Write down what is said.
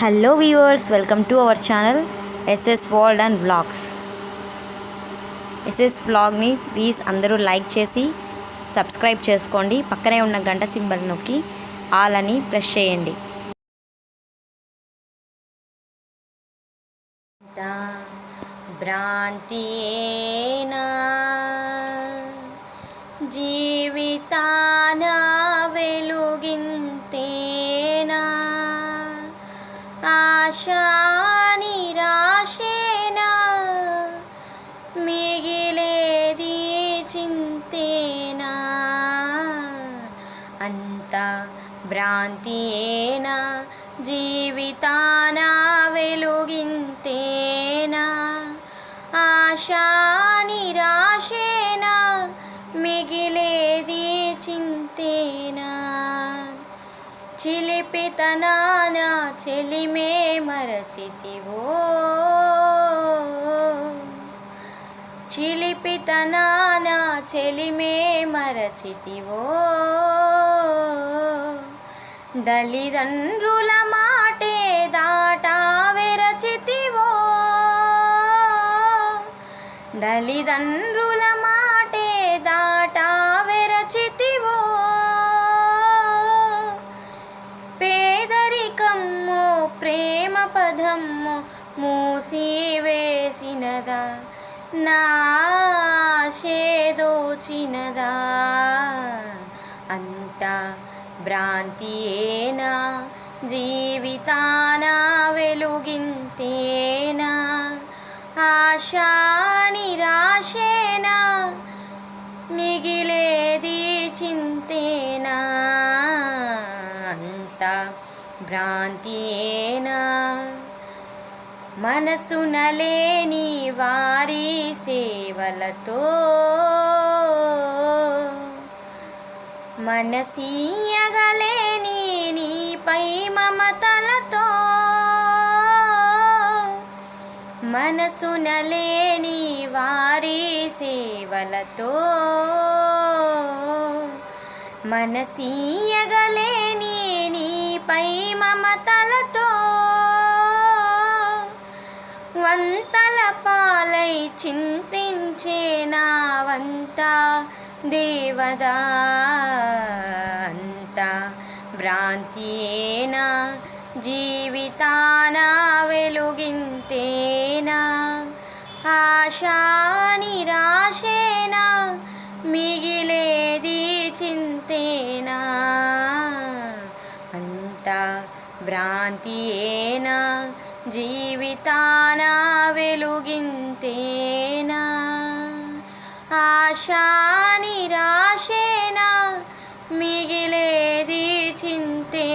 Hello viewers, welcome to our channel SS world and vlogs. SS వ్లాగ్ని please అందరూ like చేసి subscribe చేసుకోండి. పక్కనే ఉన్న గంట సింబల్ నొక్కి ఆల్ అని ప్రెస్ చేయండి. భ్రాంతియేనా జీవితాన వెలుగింతేనా, ఆశా నిరాశేనా మిగిలేది చింతేనా, అంత భ్రాంతియేనా జీవితాన వెలుగింతేనా, ఆశా నిరాశేనా మిగిలేది చింతేనా, చిలిపితనాన చెలిమే మరచితివో, చిలిపితనాన చెలిమే మరచితివో, తల్లిదండ్రుల మాటే దాటా వెరచితివో, తల్లిదండ్రుల మాటే దాటా వెరచితివో, పేదరికమ్మో ప్రేమ పదమ్మో మూసివేసినదా, నాశేదోచినదా, అంతా భ్రాంతియేనా జీవితాన వెలుగింతేనా, ఆశా నిరాశేనా మిగిలేది చింతేనా, అంతా భ్రాంతియేనా, మనసున లేని వారి సేవలతో మనసీయగలేని నీపై మమతలతో, మనసున లేని వారి సేవలతో మనసీయగలేని నీపై మమతలతో, వంతల పాలై చింతించే నా వంతా దేవదా, అంతా భ్రాంతియేనా జీవితాన వెలుగింతేనా, ఆశా నిరాశేనా మిగిలేది చింతేనా, అంతా భ్రాంతియేనా జీవితాన వెలుగింతేనా, ఆశా నిరాశేనా మిగిలేది చింతే